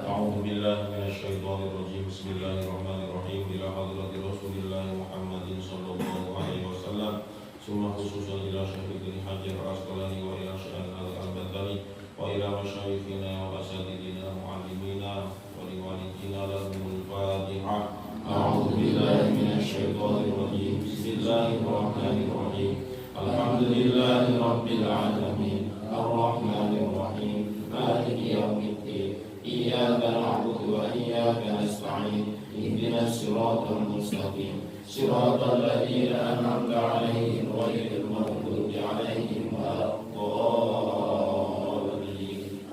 أعوذ بالله من الشيطان الرجيم. بسم الله الرحمن الرحيم. إلى حضرة رسول الله محمد صلى الله عليه وسلم ثم خصوصا إلى شيخ ابن حجر العسقلاني وإلى شيخنا الألباني وإلى مشايخنا وأساتذتنا معلمينا ولوالدينا لهم الفاتحة. أعوذ بالله من الشيطان الرجيم. بسم الله الرحمن الرحيم. الحمد لله رب العالمين الرحمن الرحيم مالك يوم الدين إياك نعبد وإياك نستعين اهدنا الصراط المستقيم صراط الذين أنعمت عليهم غير المغضوب عليهم ولا الضالين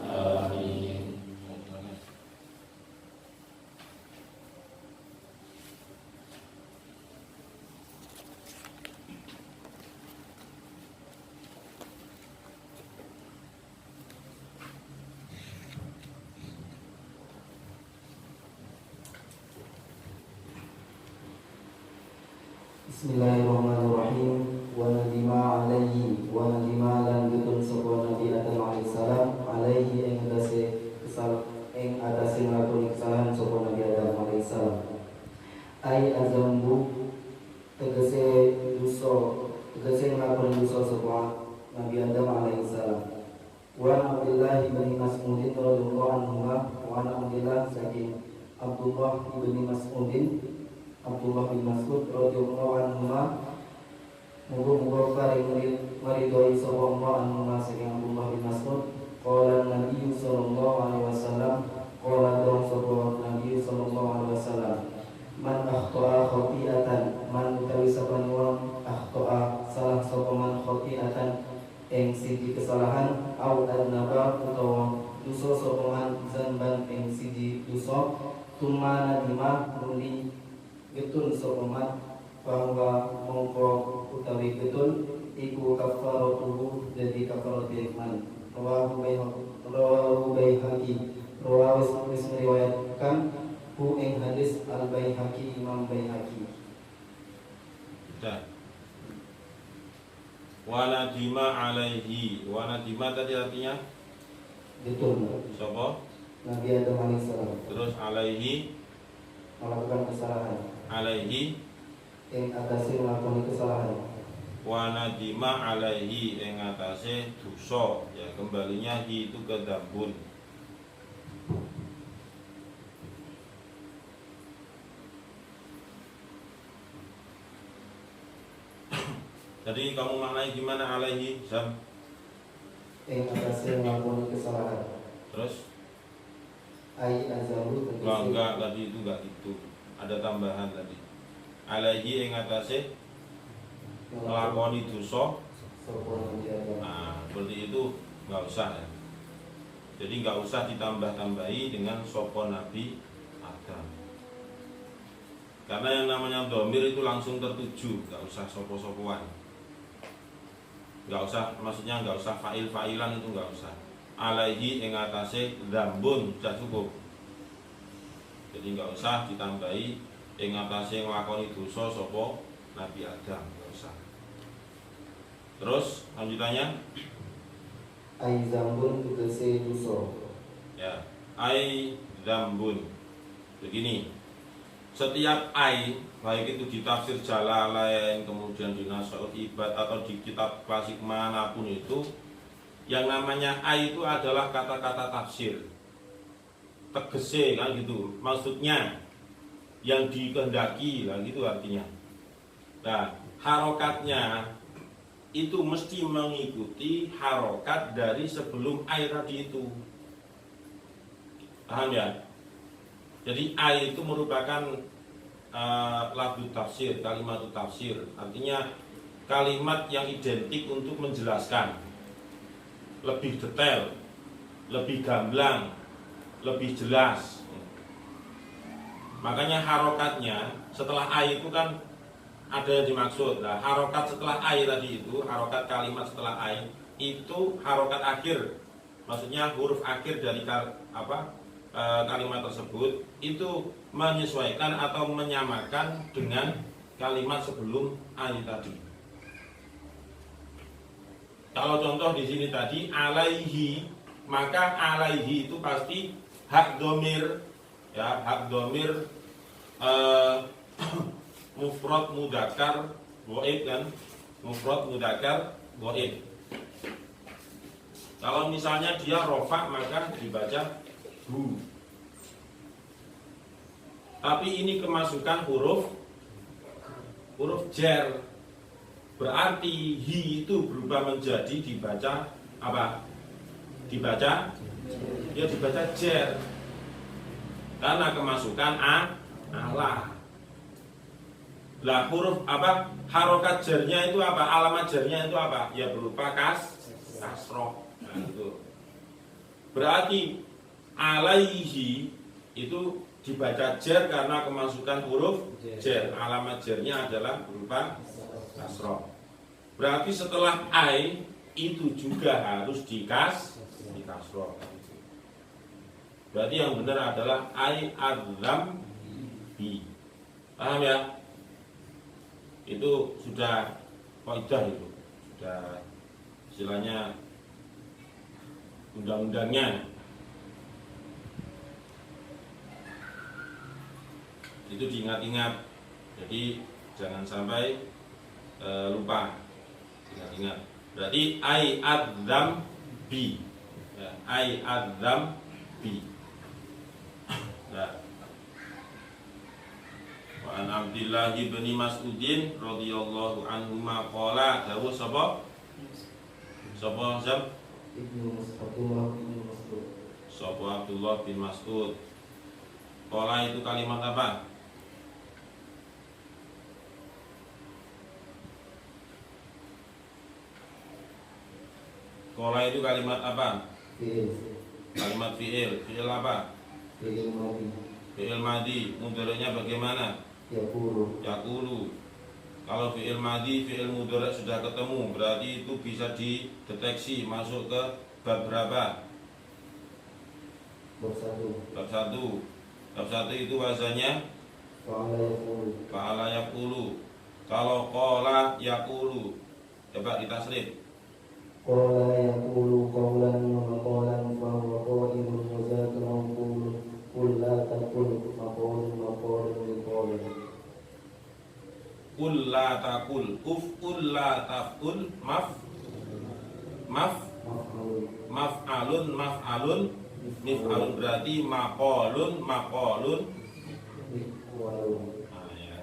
آمين. Bismillahirrahmanirrahim. Wa nadima alaihi wa nadima lan getun sapa Nabi Adam alaihissalam alaihi ing atase nglakoni kesalahan sapa Nabi Adam alaihissalam. Ai azambu tegese nglakoni dosa sapa Nabi Adam alaihissalam. Wa Abdullah bin Mas'ud radhiyallahu anhu wa Abdullah saking Abdullah bin Mas'ud radhiyallahu anhu muga-muga paring maridhoi sapa Allah anhu saking Abdullah bin Mas'ud qala Nabi sallallahu alaihi wasallam qala dawuh sapa Nabi sallallahu alaihi wasallam man akhta'a khati'atan man utawi sapa wong akhta'a salah sapa man khati'atan ing siji kesalahan au adnaba utawa dosa sapa man zamban ing siji dosa tumana nadima muni getun sopaman bahwa mongko utawi getun iku kafaratuhu jadi kafaratul iman. Rawahu Baihaqi wis meriwayatkan hu ing hadis al Baihaqi Imam Baihaqi. Sudah. Wanadima alaihi. Wanadima tadi artinya Getun sapa? Nabi Adam alaihissalam. Terus alaihi Melakukan kesalahan. Alaihi Ing atase melakukan kesalahan. wa nadima alaihi ing atase dosa, ya kembalinya hi itu ke dambun. Jadi kamu maknai gimana alaihi Sam? Ing atase melakukan kesalahan. Terus Ai azamu enggak tadi itu enggak itu. Ada tambahan tadi. Alaihi ing atase nglakoni dosa. Nah, seperti itu enggak usah ya. Jadi enggak usah ditambah-tambahi dengan sapa Nabi Adam. Karena yang namanya dhamir itu langsung tertuju, enggak usah sapa-sapaan. Enggak usah, maksudnya enggak usah fa'il-fa'ilan itu enggak usah. Alaihi ing atase dzambun sudah cukup. Jadi enggak usah ditambahi ing atase nglakoni dosa sapa Nabi Adam, enggak usah. Terus lanjutannya Ai zambun tegese dosa. ya, ai dzambun. Begini. Setiap ai baik itu di tafsir Jalalain kemudian di Nasaul Ibad atau di kitab klasik manapun itu, yang namanya ai itu adalah kata-kata tafsir. Tegese kan gitu. Maksudnya yang dikehendaki lah gitu artinya. Nah, harokatnya itu mesti mengikuti harokat dari sebelum ai tadi itu. Paham ya? Jadi ai itu merupakan lafzu tafsir, kalimat tafsir. Artinya kalimat yang identik untuk menjelaskan lebih detail, lebih gamblang, lebih jelas. Makanya harokatnya setelah ai itu kan ada yang dimaksud. Nah, harokat setelah ai tadi itu, harokat kalimat setelah ai itu harokat akhir. Maksudnya huruf akhir dari kalimat tersebut itu menyesuaikan atau menyamakan dengan kalimat sebelum ai tadi. Kalau contoh di sini tadi alaihi maka alaihi itu pasti hak domir, ya, hak domir mufrad mudzakkar ghaib kan, mufrad mudzakkar ghaib. Kalau misalnya dia rofa maka dibaca hu. Tapi ini kemasukan huruf jar. Berarti hi itu berubah menjadi dibaca apa? Dibaca jar. Karena kemasukan ala. Lah huruf apa? Harokat jarnya itu apa? Alamat jarnya itu apa? Ya berupa kasroh. Nah, itu. Berarti alaihi itu dibaca jar karena kemasukan huruf jar. Alamat jarnya adalah berupa kasroh. Berarti setelah ai itu juga harus dikasroh. Berarti yang benar adalah ai adzam bi. Paham ya? Itu sudah kaidah, itu sudah istilahnya undang-undangnya. Itu diingat-ingat. Jadi jangan sampai lupa. Ingat-ingat. Berarti ai adzam bi. Ya, ai adzam bi. Nah. Wa an Abdillah bin Mas'udin radhiyallahu anhu maqala dawu sapa? Sapa Zam? Abdullah bin Mas'ud. Sapa Abdullah bin Mas'ud. Qala itu kalimat apa? Qala itu kalimat apa? Fi'il. Kalimat fi'il. Fi'il apa? Fi'il madhi. Fi'il madhi. Mudhari'nya bagaimana? Yaqulu. Kalau fi'il madhi, fi'il mudhari' sudah ketemu, berarti itu bisa dideteksi masuk ke bab berapa? Bab 1. Bab 1. Bab 1 itu bahasanya fa'ala yaqulu. Kalau qala yaqulu, coba ditasrif. Qala yaqulu qawlan wa maqalan fa huwa qa'imun wa zatun qul la taqul maqalun liqawlin. Qul la taqul uf'ul la taf'ul maf'alun mif'alun berarti maqalun ya.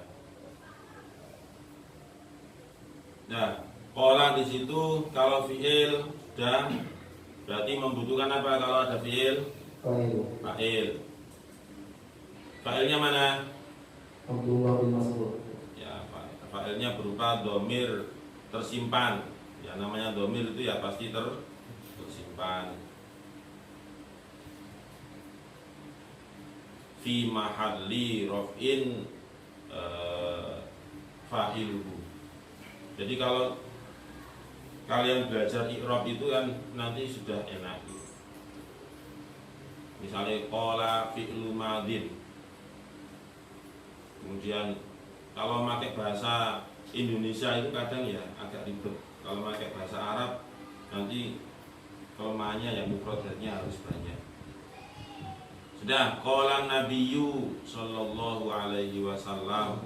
Nah, qala di situ kalau fi'il dan berarti membutuhkan apa kalau ada fi'il? Fa'il. Fa'ilnya mana? Abdullah bin Mas'ud. Ya, fa'ilnya berupa domir tersimpan. Ya, namanya domir itu ya pasti tersimpan. Fi mahalli raf'in fa'iluhu. Jadi kalau kalian belajar i'rab itu kan nanti sudah enak. Misalnya qala fi'lu madin. Kemudian kalau pakai bahasa Indonesia itu kadang ya agak ribet. Kalau pakai bahasa Arab nanti kelemahannya ya mufradatnya harus banyak. Sudah qala nabiyyu sallallahu alaihi wasallam.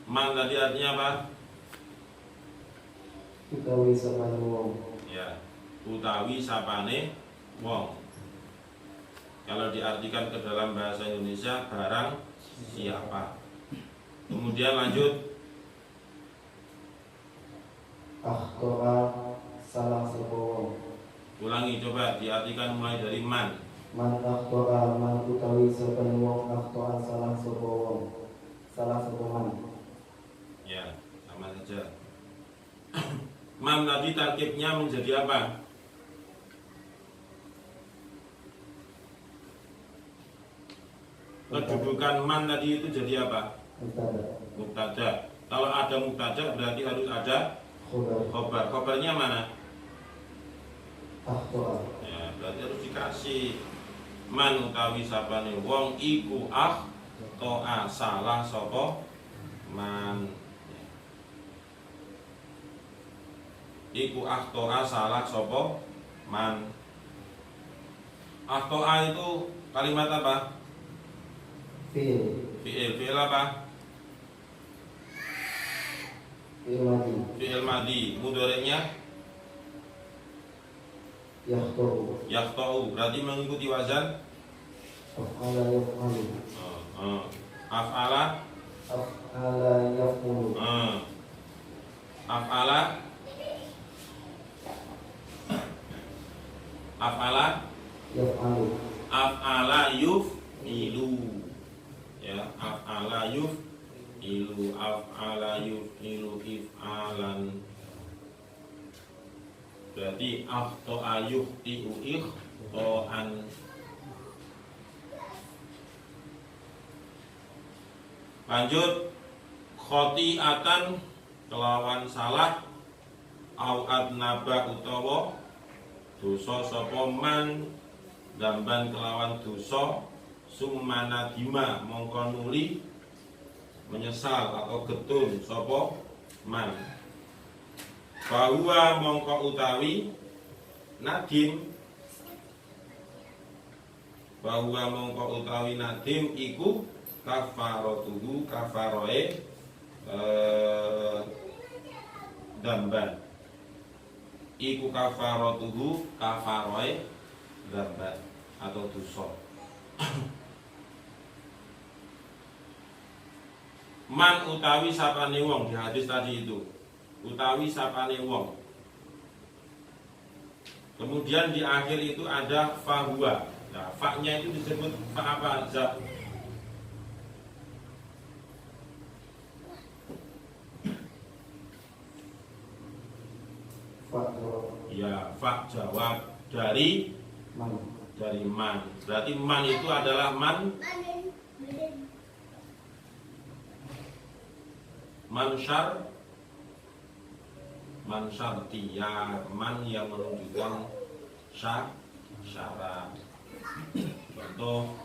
Man tadi artinya apa? Utawi sapane wong. Ya, utawi sapane wong. Kalau diartikan ke dalam bahasa Indonesia barang siapa. Kemudian lanjut. Akhto'a salah sapa wong. Ulangi coba diartikan mulai dari man. Man akhto'a man utawi sapane wong akhto'a salah sapa wong. Salah sapa man. Ya, sama saja. Man tadi tarkibnya menjadi apa? Kedudukan man tadi itu jadi apa? Mubtada. Kalau ada mubtada berarti harus ada khobar. Khobarnya mana? Ya, berarti harus dikasih. Man utawi sapane wong iku to'a salah sapa man. iku akhtoa salah sapa man. Akhtoa itu kalimat apa? Fi'il. Fi'il apa? Fi'il madi. Fi'il madi. Mudhari'nya Yakhto'u. yakhto'u. Berarti mengikuti wazan Af'ala yaf'alu. Af'ala Af'ala yaf'ulu. Af'ala Yaf'alu. Af'ala yuf'ilu. Ya, af'ala yuf'ilu. Af'ala yuf'ilu if'alan. Berarti akhto'a yukhti'u ikhto'an. Lanjut, khoti'atan kelawan salah, au adnaba utawa dosa sapa man, damban kelawan dosa, summa nadima mongko nuli menyesal atau getun sapa man. Bahwa mongko utawi nadim, bahwa mongko utawi nadim iku kafaratuhu kafaroe damban. Iku kafaratuhu kafaroe damban atau dosa. Man utawi sapane wong di hadis tadi itu. Utawi sapane wong. Kemudian di akhir itu ada fahuwa. Nah, fa-nya itu disebut fa apa? Zat. Ya, fa jawab dari Man. Dari man. Berarti man itu adalah man syarti, ya, man yang menunjukkan syarat. Contoh,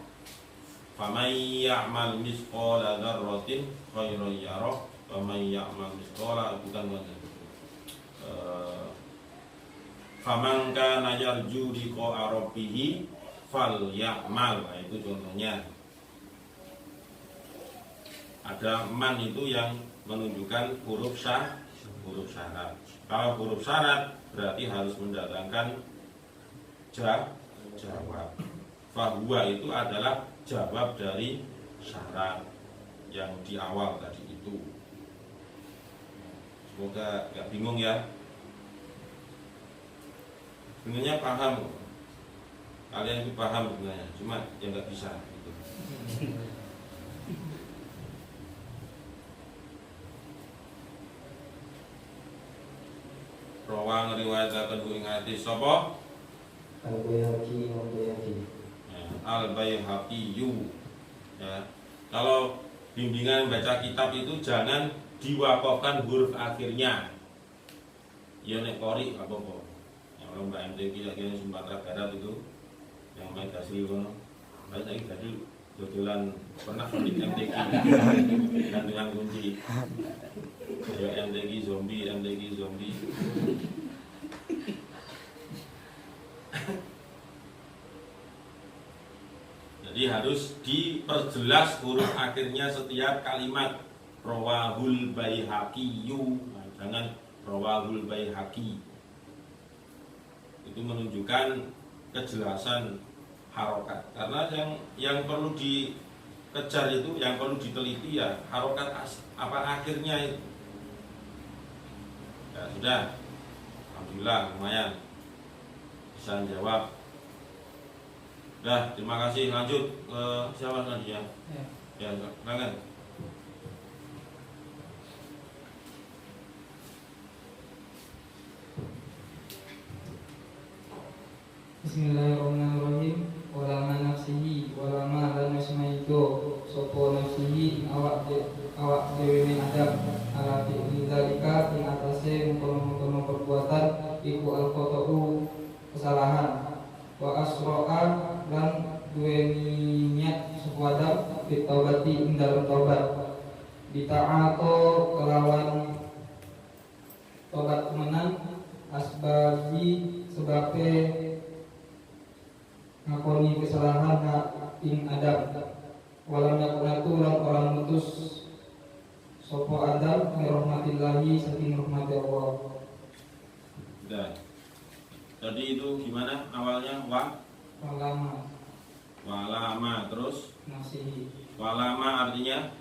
faman ya'mal misqala dzarratin khairan yarah, faman ya'mal misqala bukan faman kana yarju liqa rabbih falyamal. Nah, itu contohnya. Ada man itu yang menunjukkan huruf syarat. Kalau huruf syarat berarti harus mendatangkan jawab. Fahuwa itu adalah jawab dari syarat yang di awal tadi itu. Semoga gak bingung ya. Sebenarnya paham, kalian itu paham sebenarnya, cuma ya nggak bisa gitu. Rawang riwayataken ing hadis sapa? Al-Baihaqi wa Baihaqi. Al-Baihaqi. Ya. Kalau bimbingan baca kitab itu jangan diwakafkan huruf akhirnya. Ya nek qori apa-apa. Yang Mbak MTQ lagi yang Sumatera Barat itu, yang main kasih kono. Baik lagi tadi kebetulan pernah di MTQ dan dengan kunci. Ya MTQ zombie. Jadi harus diperjelas huruf akhirnya setiap kalimat. Rawahul Baihaqiyyu, jangan rawahul Baihaqi. Itu menunjukkan kejelasan harokat. Karena yang perlu dikejar itu, yang perlu diteliti ya harokat apa akhirnya itu. Ya sudah, alhamdulillah lumayan bisa menjawab. Dah, terima kasih. Lanjut ke siapa lagi ya? Ya, silakan. Bismillahirrahmanirrahim. Walama nafsihi walama lan yasmaido sopo nafsihi awak dewe min adab ala fi'li dzalika ing atase mengkono-mengkono perbuatan iku al-khata'u kesalahan wa asra'a lan duweni niat sepadam fitaubati ing dalem taubat bita'ato kelawan tobat menang asbabi sebabnya ngakoni kesalahan ing adab walam yakunatu lan orang mutus sopo adab mirahmatillahi saking rahmati Allah. Sudah. Tadi itu gimana awalnya? Walama terus nafsihi walama artinya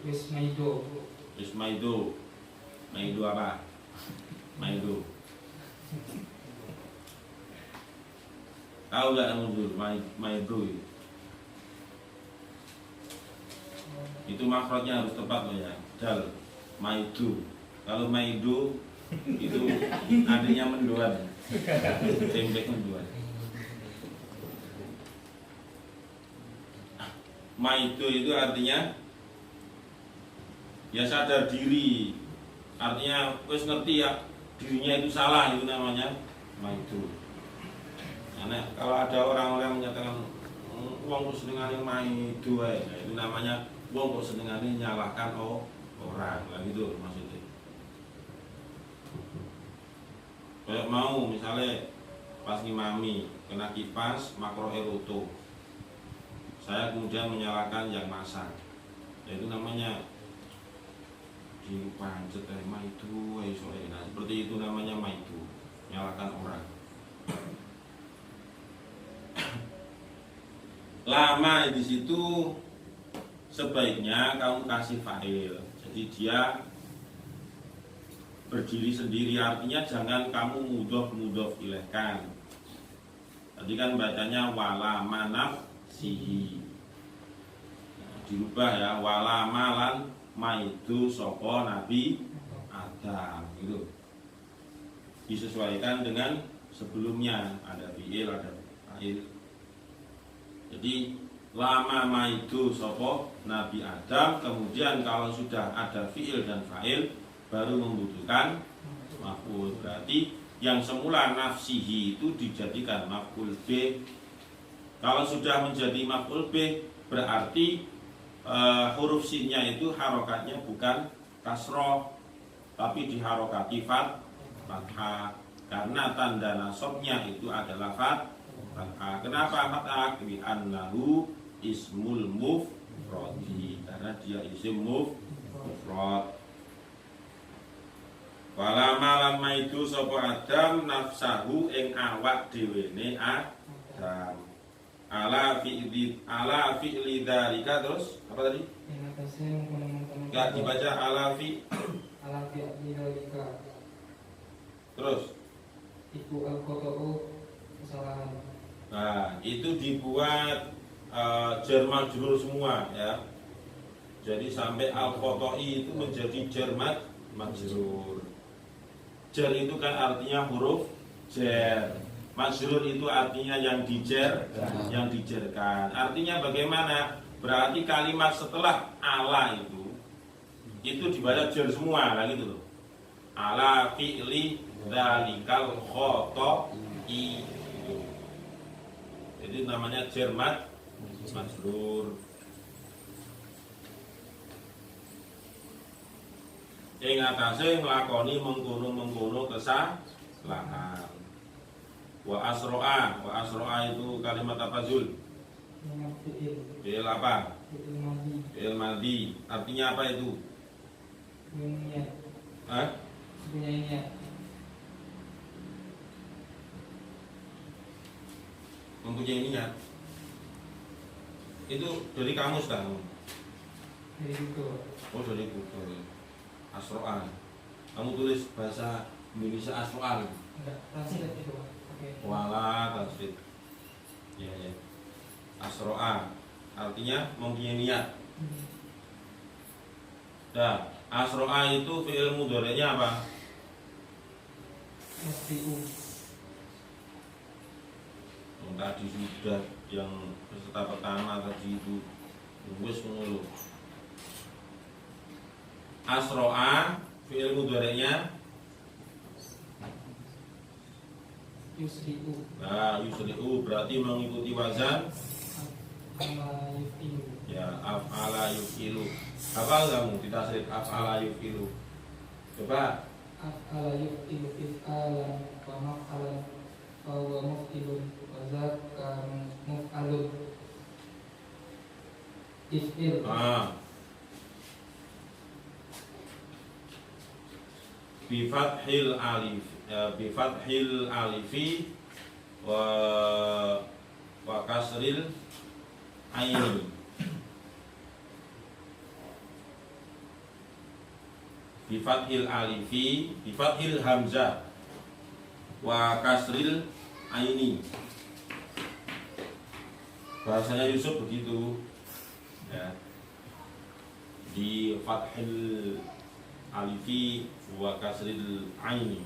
wismaido maido apa? Maido. Tahu nggak yang muncul maido itu makhrajnya harus tepat loh ya. Dal maido. Kalau maido itu adanya mendoan. Tempe mendoan. Maido itu artinya ya sadar diri. Artinya wis ngerti ya dirinya itu salah, itu namanya maido. Karena kalau ada orang-orang menyatakan wong kok senengane maido ae, nah, itu namanya wong kok senengane nyalahkan orang. Lah gitu maksudnya. Kayak mau misalnya pas ngimami kena kipas makro eroto, saya kemudian menyalahkan yang masak, yaitu namanya dipancet maido soalnya. Nah, seperti itu namanya maido, menyalahkan orang. Lama di situ sebaiknya kamu kasih fa'il. Jadi dia berdiri sendiri, artinya jangan kamu mudhof ilaihkan. Tadi kan bacanya walama nafsihi. Nah, dirubah ya, walama lan maidu sopo Nabi Adam gitu. Disesuaikan dengan sebelumnya, ada fi'il, ada fa'il. Jadi lama maidu sopo Nabi Adam, kemudian kalau sudah ada fi'il dan fa'il baru membutuhkan maf'ul. Berarti yang semula nafsihi itu dijadikan maf'ul B. Kalau sudah menjadi maf'ul B berarti huruf sinnya itu harokatnya bukan kasroh tapi diharokati fathah, karena tanda nasabnya itu adalah fathah. Kenapa fathah? Bi annahu ismul mufradi, karena dia isim mufrad. Walama lan maidu sapa Adam nafsahu ing awak dhewene Adam. Ala fi'li dzalika, terus apa tadi? Enggak dibaca ala fi'li dzalika. Terus Iku al-qata'u kesalahan. Nah, itu dibuat jar majrur semua ya. Jadi sampai al-qata'i itu menjadi jar majrur. Jar itu kan artinya huruf jar. Majrur itu artinya yang dijer, yang dijerkan. Artinya bagaimana? Berarti kalimat setelah ala itu dibaca jar semua, lah gitu loh. Ala fi'li dzalikal khata'i. Jadi namanya jar majrur. Ing atase nglakoni mengkono-mengkono kesalahan. Wa asro'a itu kalimat apa Zul? Fi'il apa? Fi'il madhi. Artinya apa itu? Hah? Mempunyai niat. Itu dari kamus kan? Dari Google. Oh, dari Google. Asro'an. Kamu tulis bahasa Indonesia asro'an. Enggak, translate itu. Oke. Wala translate. Ya. Asro'an artinya mempunyai niat. Nah, asro'a itu fi'il mudhari'nya apa? STU. Tadi sudah yang peserta pertama tadi itu wis ngono. Asro'a fi'il mudhari'nya Yusri'u. nah, yusri'u berarti mengikuti wazan Ala yufilu. ya, af'ala yufilu. Hafal kamu ditasrif af'ala yufilu? Coba af'ala yuf'ilu if'alan wa maf'alan fa huwa muf'ilun wa dzaka muf'alun. If'il bi fathil alifi wa kasril aini. Bi fathil alifi, bi fathil hamzah wa kasril aini. Bahasanya Yusuf begitu ya. Di fathil alifi wa kasril aini.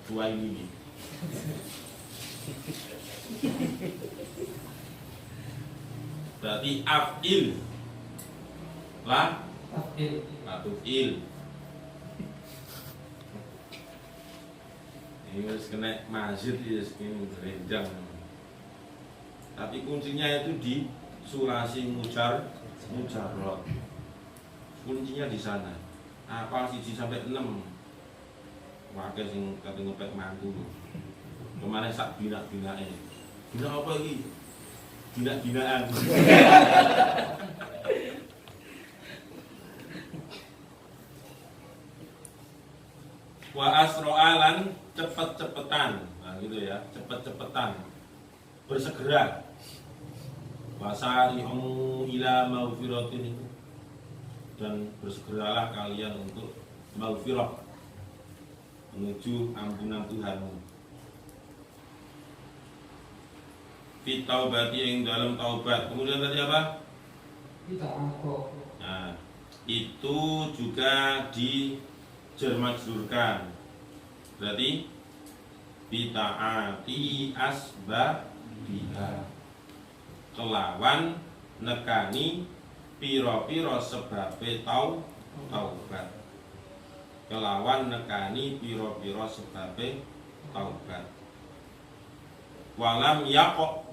Dua ini. Berarti af'il lah Tuf'il. Ini harus kena masjid ya, ini berenjang. Tapi kuncinya itu di sulasi mujarrad. Kuncinya di sana. Apa 1 sampai 6. Wakil sing kate ngepek mantu. Kemana sak bina-binae. Bina apa iki? Bina-binaan. Wa asro'alan cepet-cepetan. Nah gitu ya, cepet-cepetan. Bersegera. Wasari'u ila maghfiratin, dan bersegeralah kalian untuk maghfirah, menuju ampunan Tuhanmu. Fi taubati, yang dalam taubat. Kemudian tadi apa? Kita angko. Nah, itu juga di jermajurkan. Berarti bita'ati asbabiha, kelawan nekani piro-piro sebabe taubat. Kelawan nekani piro-piro sebabe taubat. Walam yakok.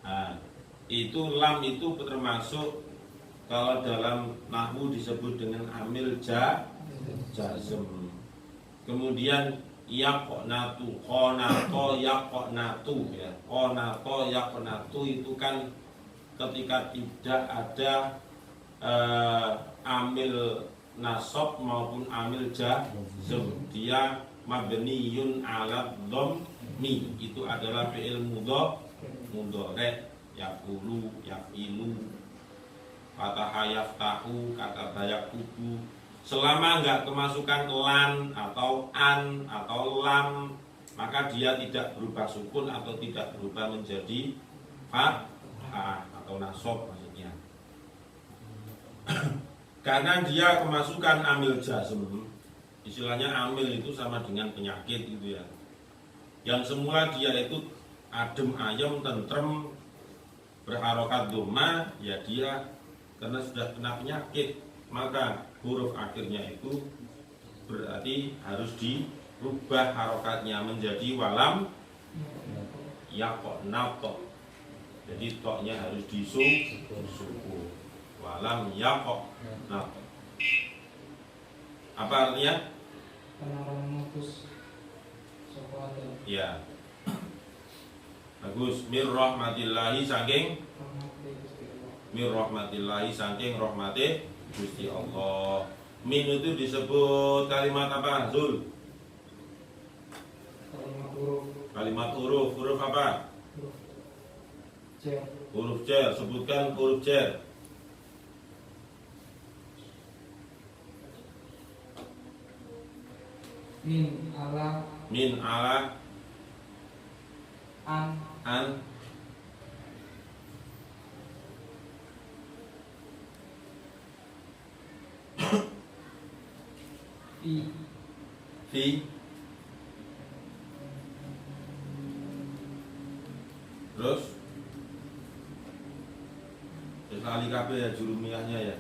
Nah, itu lam itu termasuk kalau dalam nahwu disebut dengan amil jazm. Kemudian yaqnatu, qanato yaqnatu ya. Qanato yaqnatu itu kan ketika tidak ada amil nasab maupun amil jazm, dia mabniyun ala dhammi, itu adalah fi'il mudhari, yaqulu, yaqilu, fataha yaftahu, kata dayak tubuh. Selama enggak kemasukan lan atau an atau lam, maka dia tidak berubah sukun atau tidak berubah menjadi fathah atau nasab maksudnya. Karena dia kemasukan amil jazm, istilahnya amil itu sama dengan penyakit gitu ya. Yang semula dia itu adem ayem tentrem berharokat doma, ya dia karena sudah kena penyakit, maka huruf akhirnya itu berarti harus dirubah harokatnya menjadi walam yaqnato. Jadi toknya harus disuku. Walam yaqnato. Apa artinya? Karena orang memutus sesuatu. Ya. Bagus. Mir rahmatillahi saking rahmati Gusti Allah. Min itu disebut kalimat apa, Zul? Kalimat huruf. Kalimat huruf. Huruf apa? Cer. Huruf cer. Sebutkan huruf cer. Min ala an fi terus sekali kabeh ya jurumiahnya ya,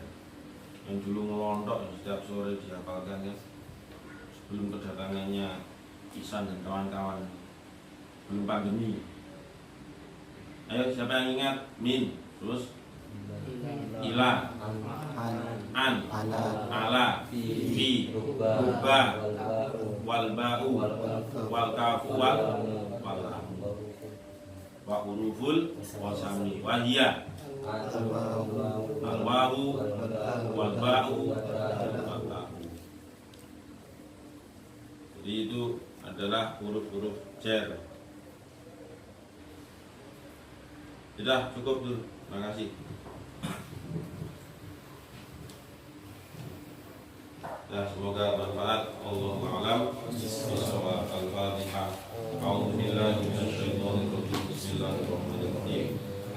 yang dulu ngelondok setiap sore dihafalkan ya, sebelum kedatangannya Isan dan kawan-kawan, belum pandemi. Ayo siapa yang ingat? Min, terus ila, an, ala, fi, ruba, wal ba'u, wal kafu, wal lam. Wa huruful wasami wahia al wawu wal ba'u wal lam. Jadi itu adalah huruf-huruf jar. Sudah cukup dulu. Terima kasih. Ya, semoga bermanfaat. Allahu a'lam. Bismillahirrahmanirrahim. Al-Fatihah. A'udzu billahi minasyaitonir rajim. Bismillahirrahmanirrahim.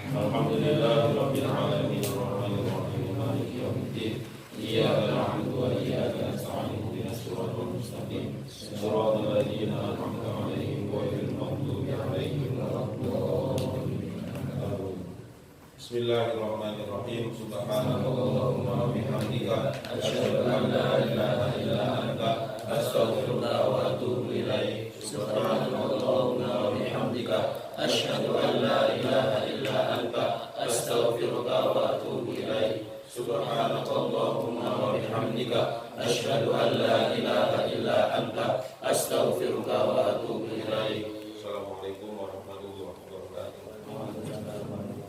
Alhamdulillahirabbil alamin arrahmanir rahim maliki yaumiddin. Iyyaka na'budu wa iyyaka nasta'in ihdinas siratal mustaqim. Siratal ladzina an'amta 'alaihim ghairil maghdubi 'alaihim waladdallin. Bismillahirrahmanirrahim. Subhanakallahumma wa bihamdika asyhadu an la ilaha illa anta astaghfiruka wa atubu ilaik. Subhanakallahumma wa bihamdika asyhadu an la ilaha illa anta astaghfiruka wa atubu ilaik. Subhanakallahumma wa bihamdika asyhadu an la ilaha illa anta astaghfiruka wa atubu ilaik. Assalamualaikum warahmatullahi wabarakatuh.